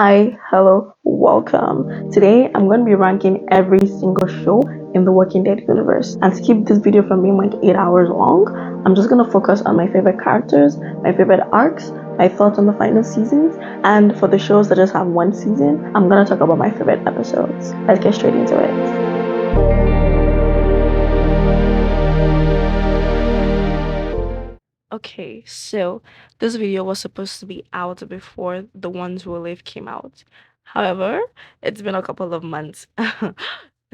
Hi, hello, welcome. Today I'm going to be ranking every single show in the Walking Dead universe. And to keep this video from being like 8 hours long, I'm just going to focus on my favorite characters, my favorite arcs, my thoughts on the final seasons, and for the shows that just have one season, I'm going to talk about my favorite episodes. Let's get straight into it. Okay, so this video was supposed to be out before The Ones Who Live came out. However, it's been a couple of months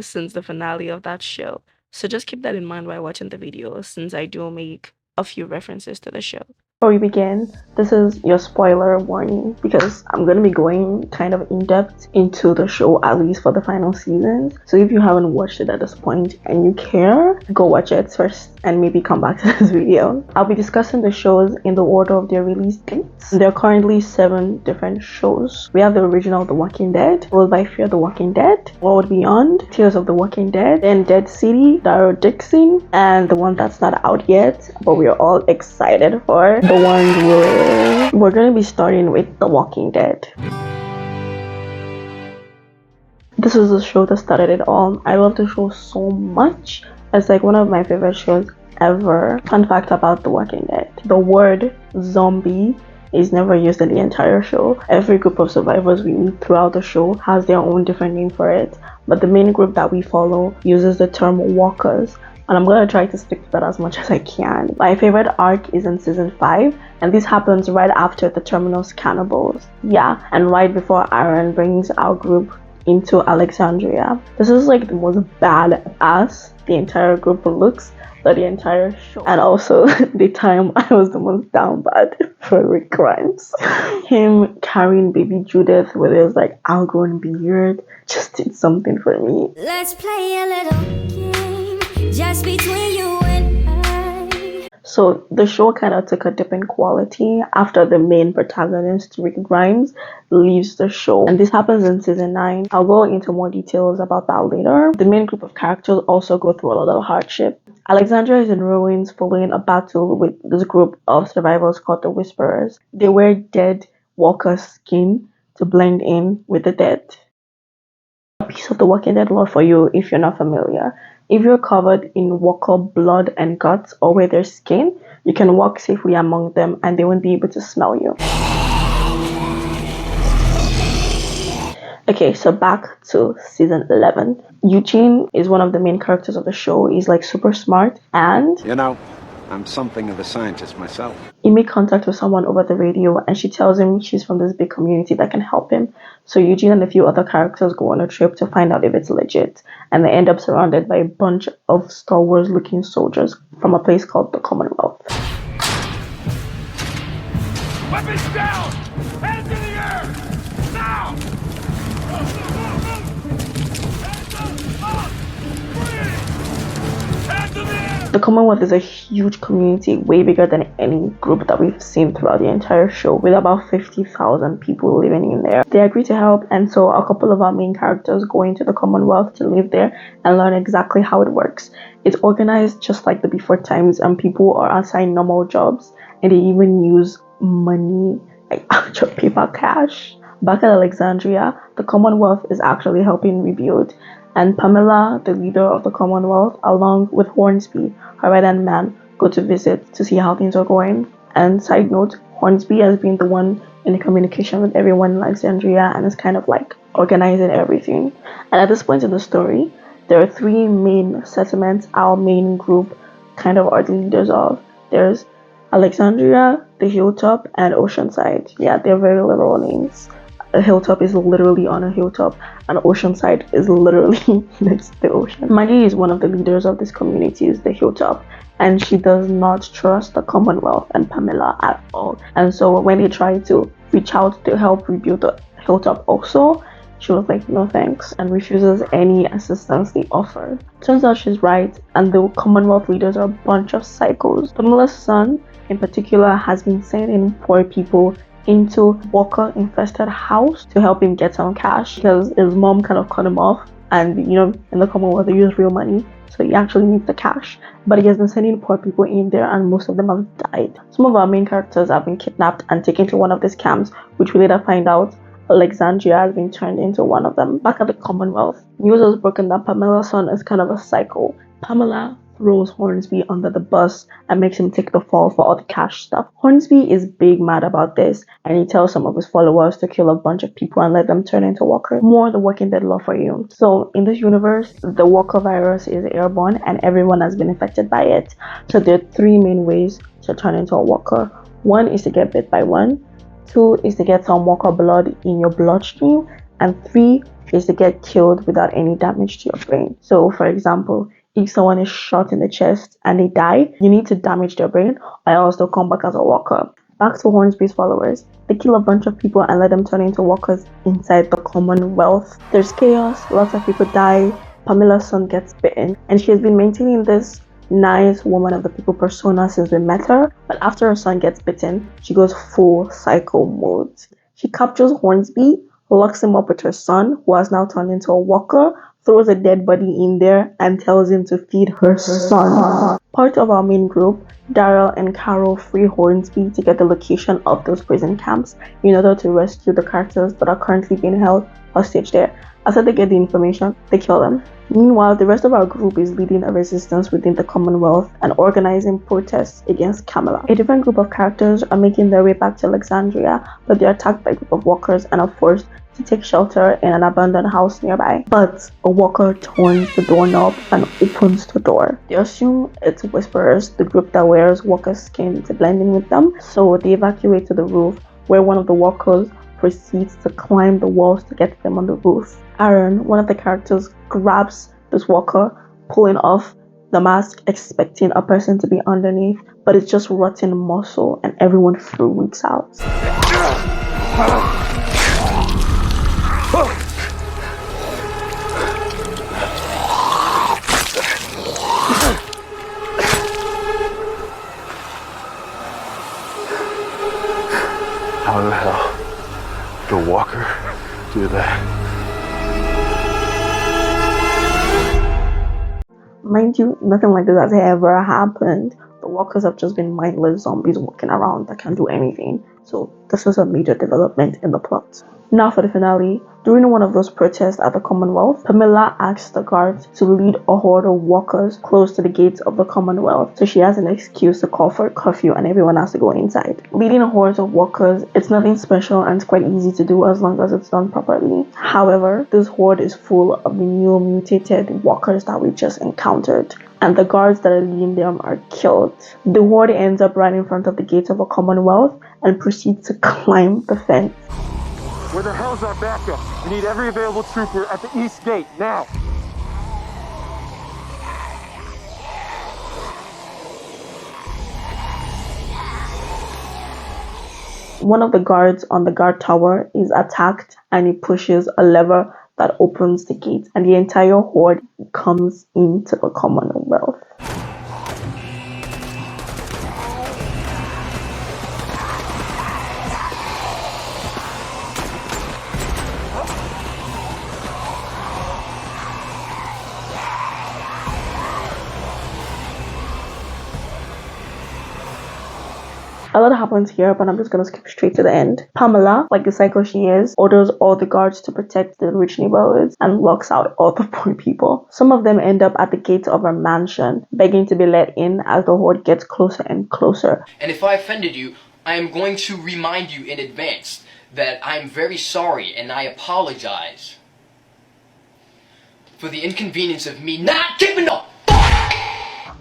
since the finale of that show. So just keep that in mind while watching the video, since I do make a few references to the show. Before we begin, this is your spoiler warning because I'm going to be going kind of in depth into the show, at least for the final seasons. So if you haven't watched it at this point and you care, go watch it first and maybe come back to this video. I'll be discussing the shows in the order of their release dates. There are currently 7 different shows. We have the original The Walking Dead, followed by Fear the Walking Dead, World Beyond, Tears of the Walking Dead, then Dead City, Daryl Dixon, and the one that's not out yet, but we're all excited for, The Ones Who Live. We're going to be starting with The Walking Dead. This is the show that started it all. I love the show so much. It's like one of my favorite shows ever. Fun fact about The Walking Dead: the word zombie is never used in the entire show. Every group of survivors we meet throughout the show has their own different name for it, but the main group that we follow uses the term walkers, and I'm going to try to stick to that as much as I can. My favorite arc is in season 5, and this happens right after the Terminus cannibals. Yeah, and right before Aaron brings our group into Alexandria. This is like the most badass the entire group looks for the entire show, and also the time I was the most down bad for Rick Grimes. Him carrying baby Judith with his like outgrown beard just did something for me. Let's play a little game just between you and I. So the show kind of took a dip in quality after the main protagonist, Rick Grimes, leaves the show. And this happens in season 9. I'll go into more details about that later. The main group of characters also go through a lot of hardship. Alexandria is in ruins following a battle with this group of survivors called the Whisperers. They wear dead walker skin to blend in with the dead. A piece of the Walking Dead lore for you if you're not familiar. If you're covered in walker blood and guts or with their skin, you can walk safely among them and they won't be able to smell you. Okay, so back to season 11. Eugene is one of the main characters of the show. He's like super smart, and I'm something of a scientist myself. He made contact with someone over the radio and she tells him she's from this big community that can help him. So Eugene and a few other characters go on a trip to find out if it's legit, and they end up surrounded by a bunch of Star Wars looking soldiers from a place called the Commonwealth. Weapons down! Hands in the air! Now! Hands up! Breathe! Hands in the air! The Commonwealth is a huge community, way bigger than any group that we've seen throughout the entire show, with about 50,000 people living in there. They agree to help, and so a couple of our main characters go into the Commonwealth to live there and learn exactly how it works. It's organized just like the before times, and people are assigned normal jobs, and they even use money, like actual paper cash. Back at Alexandria, the Commonwealth is actually helping rebuild, and Pamela, the leader of the Commonwealth, along with Hornsby, her right-hand man, go to visit to see how things are going. And side note, Hornsby has been the one in communication with everyone in Alexandria and is kind of like organizing everything. And at this point in the story, there are 3 main settlements our main group kind of are the leaders of. There's Alexandria, the Hilltop, and Oceanside. Yeah, they're very literal names. A hilltop is literally on a hilltop, and Oceanside is literally next to the ocean. Maggie is one of the leaders of this community, the Hilltop, and she does not trust the Commonwealth and Pamela at all. And so when they try to reach out to help rebuild the Hilltop also, she was like, no thanks, and refuses any assistance they offer. Turns out she's right, and the Commonwealth leaders are a bunch of psychos. Pamela's son, in particular, has been sending poor people into walker infested house to help him get some cash because his mom kind of cut him off, and in the Commonwealth they use real money, so he actually needs the cash. But he has been sending poor people in there, and most of them have died. Some of our main characters have been kidnapped and taken to one of these camps, which we later find out Alexandria has been turned into one of them. Back at the Commonwealth, news has broken that Pamela's son is kind of a psycho. Pamela throws Hornsby under the bus and makes him take the fall for all the cash stuff. Hornsby is big mad about this, and he tells some of his followers to kill a bunch of people and let them turn into walkers. More The Walking Dead lore for you. So in this universe, the walker virus is airborne and everyone has been infected by it. So there are three main ways to turn into a walker. One is to get bit by one. Two is to get some walker blood in your bloodstream. And three is to get killed without any damage to your brain. So for example, if someone is shot in the chest and they die, you need to damage their brain or else they'll come back as a walker. Back to Hornsby's followers. They kill a bunch of people and let them turn into walkers inside the Commonwealth. There's chaos, lots of people die, Pamela's son gets bitten, and she has been maintaining this nice woman of the people persona since we met her, but after her son gets bitten, she goes full psycho mode. She captures Hornsby, locks him up with her son, who has now turned into a walker, throws a dead body in there and tells him to feed her son. Part of our main group, Daryl and Carol free Hornsby to get the location of those prison camps in order to rescue the characters that are currently being held hostage there. After they get the information, they kill them. Meanwhile, the rest of our group is leading a resistance within the Commonwealth and organizing protests against Kamala. A different group of characters are making their way back to Alexandria, but they're attacked by a group of walkers and are forced to take shelter in an abandoned house nearby. But a walker turns the doorknob and opens the door. They assume it's Whisperers, the group that wears walker's skin to blend in with them, so they evacuate to the roof, where one of the walkers proceeds to climb the walls to get them on the roof. Aaron, one of the characters, grabs this walker, pulling off the mask, expecting a person to be underneath, but it's just rotten muscle and everyone freaks out. How the hell did the walker do that? Mind you, nothing like this has ever happened. The walkers have just been mindless zombies walking around that can't do anything. So this is a major development in the plot. Now for the finale. During one of those protests at the Commonwealth, Pamela asks the guards to lead a horde of walkers close to the gates of the Commonwealth, so she has an excuse to call for a curfew and everyone has to go inside. Leading a horde of walkers, it's nothing special and it's quite easy to do as long as it's done properly. However, this horde is full of the new mutated walkers that we just encountered, and the guards that are leading them are killed. The horde ends up right in front of the gates of the Commonwealth and proceeds to climb the fence. Where the hell's our backup? We need every available trooper at the east gate, now! One of the guards on the guard tower is attacked and he pushes a lever that opens the gate and the entire horde comes into the Commonwealth. A lot happens here, but I'm just gonna skip straight to the end. Pamela, like the psycho she is, orders all the guards to protect the rich neighborhoods and locks out all the poor people. Some of them end up at the gates of her mansion, begging to be let in as the horde gets closer and closer. And if I offended you, I am going to remind you in advance that I am very sorry and I apologize for the inconvenience of me not keeping up.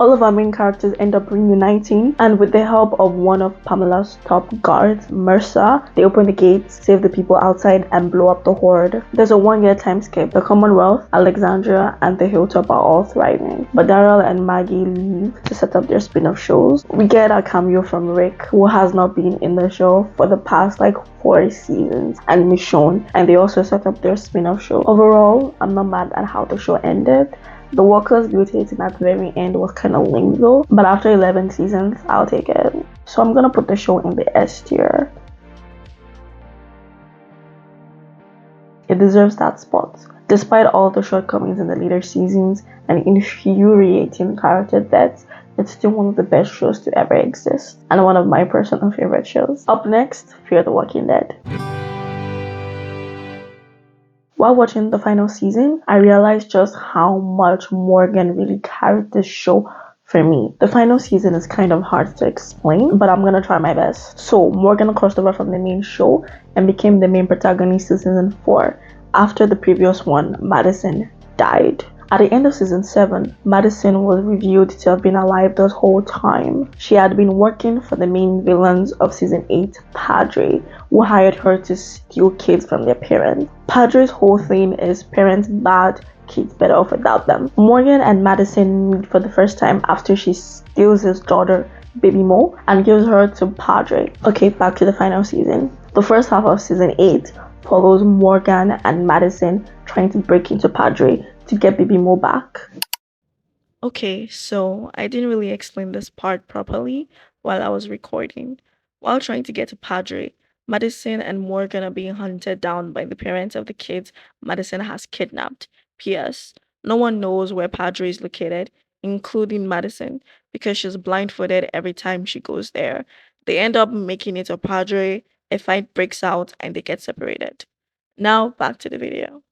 All of our main characters end up reuniting, and with the help of one of Pamela's top guards, Mercer, they open the gates, save the people outside, and blow up the horde. There's a 1-year time skip. The Commonwealth, Alexandria, and the Hilltop are all thriving, but Daryl and Maggie leave to set up their spin-off shows. We get a cameo from Rick, who has not been in the show for the past 4 seasons, and Michonne, and they also set up their spin-off show. Overall, I'm not mad at how the show ended. The walkers mutating at the very end was kind of lame though, but after 11 seasons, I'll take it. So I'm gonna put the show in the S tier. It deserves that spot. Despite all the shortcomings in the later seasons and infuriating character deaths, it's still one of the best shows to ever exist, and one of my personal favorite shows. Up next, Fear the Walking Dead. While watching the final season, I realized just how much Morgan really carried this show for me. The final season is kind of hard to explain, but I'm gonna try my best. So, Morgan crossed over from the main show and became the main protagonist in season 4 after the previous one, Madison, died. At the end of season 7, Madison was revealed to have been alive this whole time. She had been working for the main villains of season 8, Padre, who hired her to steal kids from their parents. Padre's whole thing is parents bad, kids better off without them. Morgan and Madison meet for the first time after she steals his daughter, Baby Mo, and gives her to Padre. Okay, back to the final season. The first half of season 8 follows Morgan and Madison trying to break into Padre to get Baby Mo back. Okay, so I didn't really explain this part properly while I was recording. While trying to get to Padre, Madison and Morgan are being hunted down by the parents of the kids Madison has kidnapped. P.S. No one knows where Padre is located, including Madison, because she's blindfolded every time she goes there. They end up making it to Padre, a fight breaks out, and they get separated. Now, back to the video.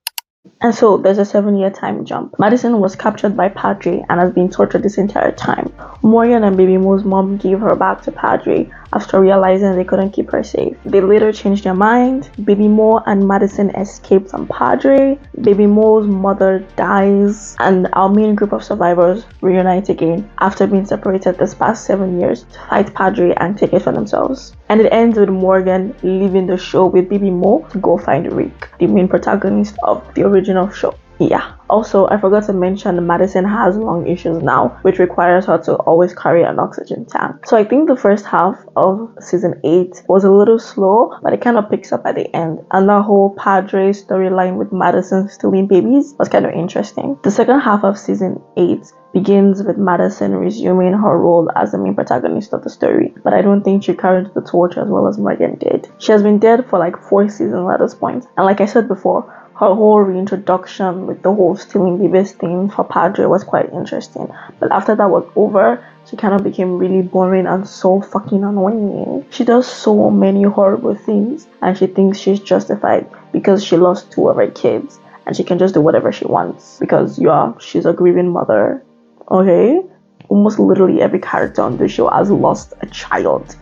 And so there's a 7-year time jump. Madison was captured by Padre and has been tortured this entire time. Morgan and Baby Mo's mom gave her back to Padre after realizing they couldn't keep her safe. They later changed their mind. Baby Mo and Madison escape from Padre. Baby Mo's mother dies, and our main group of survivors reunite again after being separated this past 7 years to fight Padre and take it for themselves. And it ends with Morgan leaving the show with Baby Mo to go find Rick, the main protagonist of the original show. Yeah. Also, I forgot to mention Madison has lung issues now, which requires her to always carry an oxygen tank. So I think the first half of season 8 was a little slow, but it kind of picks up at the end. And the whole Padre storyline with Madison stealing babies was kind of interesting. The second half of season 8 begins with Madison resuming her role as the main protagonist of the story, but I don't think she carried the torch as well as Morgan did. She has been dead for like 4 seasons at this point, and like I said before, her whole reintroduction with the whole stealing babies thing for Padre was quite interesting. But after that was over, she kind of became really boring and so fucking annoying. She does so many horrible things and she thinks she's justified because she lost 2 of her kids and she can just do whatever she wants because she's a grieving mother. Okay? Almost literally every character on the show has lost a child.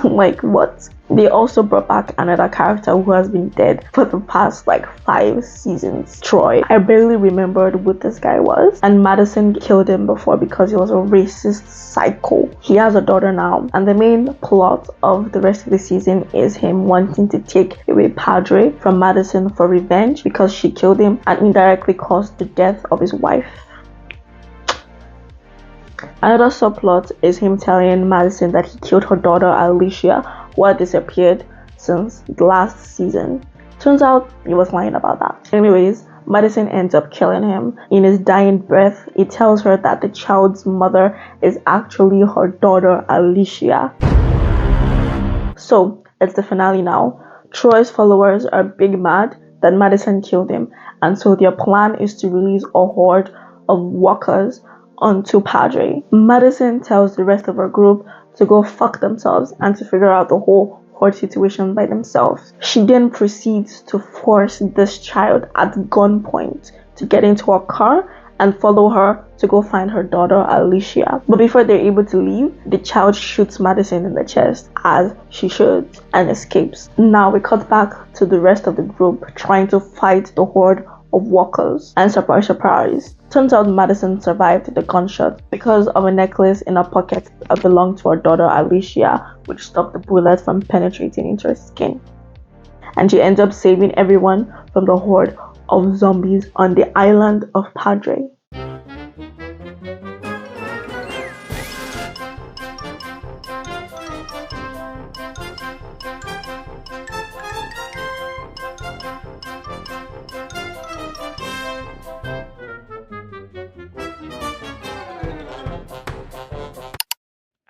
Like, what? They also brought back another character who has been dead for the past like 5 seasons, Troy. I barely remembered who this guy was, and Madison killed him before because he was a racist psycho. He has a daughter now, and the main plot of the rest of the season is him wanting to take away Padre from Madison for revenge because she killed him and indirectly caused the death of his wife. Another subplot is him telling Madison that he killed her daughter Alicia, who had disappeared since the last season. Turns out he was lying about that. Anyways, Madison ends up killing him. In his dying breath, he tells her that the child's mother is actually her daughter Alicia. So, it's the finale now. Troy's followers are big mad that Madison killed him, and so their plan is to release a horde of walkers onto Padre. Madison tells the rest of her group to go fuck themselves and to figure out the whole horde situation by themselves. She then proceeds to force this child at gunpoint to get into a car and follow her to go find her daughter Alicia. But before they're able to leave, the child shoots Madison in the chest, as she should, and escapes. Now we cut back to the rest of the group trying to fight the horde of walkers, and surprise surprise, turns out Madison survived the gunshot because of a necklace in her pocket that belonged to her daughter Alicia, which stopped the bullet from penetrating into her skin. And she ends up saving everyone from the horde of zombies on the island of Padre.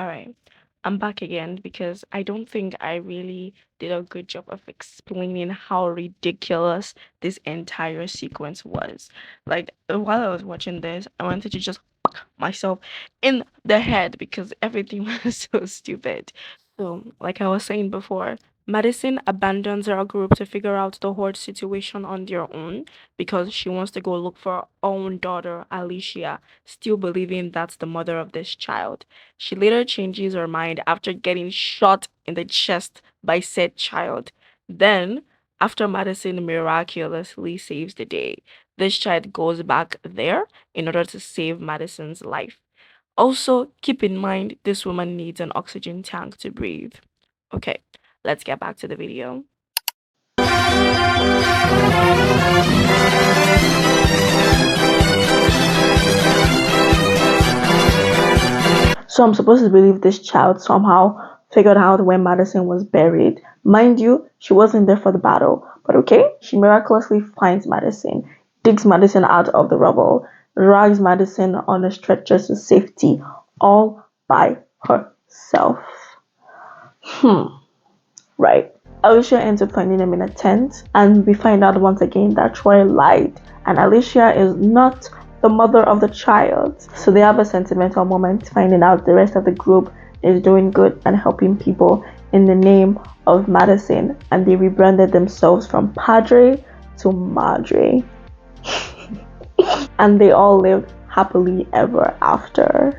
Alright, I'm back again because I don't think I really did a good job of explaining how ridiculous this entire sequence was. Like, while I was watching this, I wanted to just myself in the head because everything was so stupid. So, like I was saying before, Madison abandons her group to figure out the horde situation on their own because she wants to go look for her own daughter, Alicia, still believing that's the mother of this child. She later changes her mind after getting shot in the chest by said child. Then, after Madison miraculously saves the day, this child goes back there in order to save Madison's life. Also, keep in mind this woman needs an oxygen tank to breathe. Okay, let's get back to the video. So I'm supposed to believe this child somehow figured out where Madison was buried. Mind you, she wasn't there for the battle. But okay, she miraculously finds Madison, digs Madison out of the rubble, drags Madison on a stretcher to safety, all by herself. Right. Alicia ends up finding him in a tent, and we find out once again that Troy lied, and Alicia is not the mother of the child. So they have a sentimental moment, finding out the rest of the group is doing good and helping people in the name of Madison, and they rebranded themselves from Padre to Madre. And they all lived happily ever after.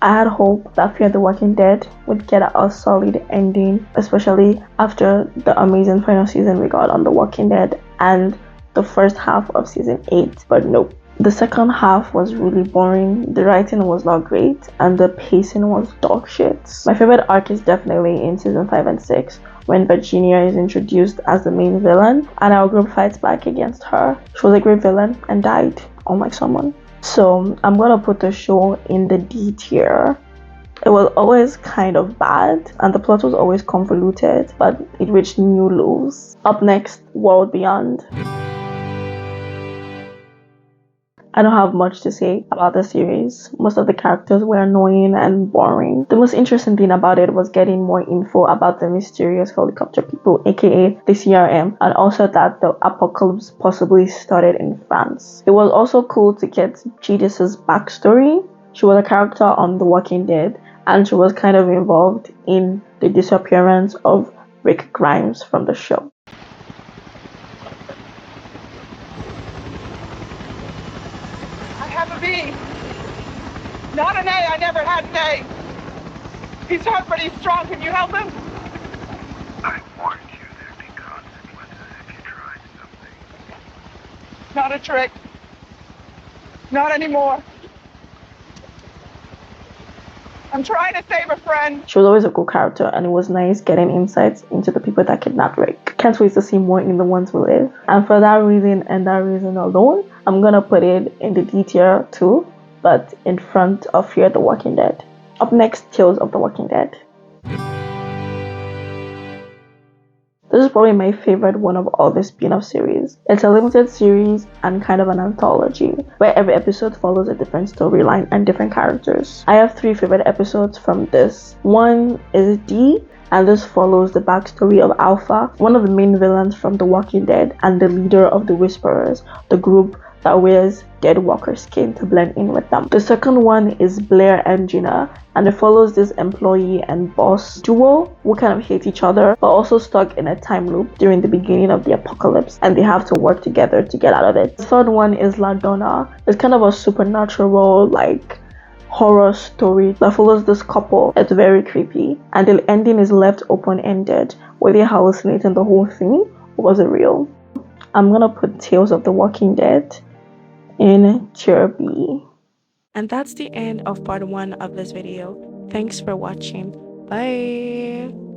I had hope that Fear the Walking Dead would get a solid ending, especially after the amazing final season we got on The Walking Dead and the first half of season 8, but nope. The second half was really boring, the writing was not great, and the pacing was dog shit. My favorite arc is definitely in season 5 and 6, when Virginia is introduced as the main villain, and our group fights back against her. She was a great villain and died, unlike someone. So I'm gonna put the show in the D tier. It was always kind of bad, and the plot was always convoluted, but it reached new lows. Up next, World Beyond. I don't have much to say about the series. Most of the characters were annoying and boring. The most interesting thing about it was getting more info about the mysterious helicopter people, aka the CRM, and also that the apocalypse possibly started in France. It was also cool to get Jadis's backstory. She was a character on The Walking Dead, and she was kind of involved in the disappearance of Rick Grimes from the show. Have a B. Not an A. I never had an A. He's hurt, but he's strong. Can you help him? I warned you there'd be consequences if you tried something. Not a trick. Not anymore. I'm trying to save a friend. She was always a cool character, and it was nice getting insights into the people that kidnapped Rick. Can't wait to see more in The Ones Who Live. And for that reason and that reason alone, I'm gonna put it in the D tier too, but in front of Fear the Walking Dead. Up next, Tales of the Walking Dead. This is probably my favorite one of all the spin-off series. It's a limited series and kind of an anthology, where every episode follows a different storyline and different characters. I have 3 favorite episodes from this. One is D, and this follows the backstory of Alpha, one of the main villains from The Walking Dead and the leader of the Whisperers, the group that wears dead walker skin to blend in with them. The second one is Blair and Gina, and it follows this employee and boss duo who kind of hate each other but also stuck in a time loop during the beginning of the apocalypse, and they have to work together to get out of it. The third one is La Donna. It's kind of a supernatural, like, horror story that follows this couple. It's very creepy, and the ending is left open-ended. Were they hallucinating the whole thing, or was it real? I'm gonna put Tales of the Walking Dead in tier B. And that's the end of part 1 of this video. Thanks for watching. Bye.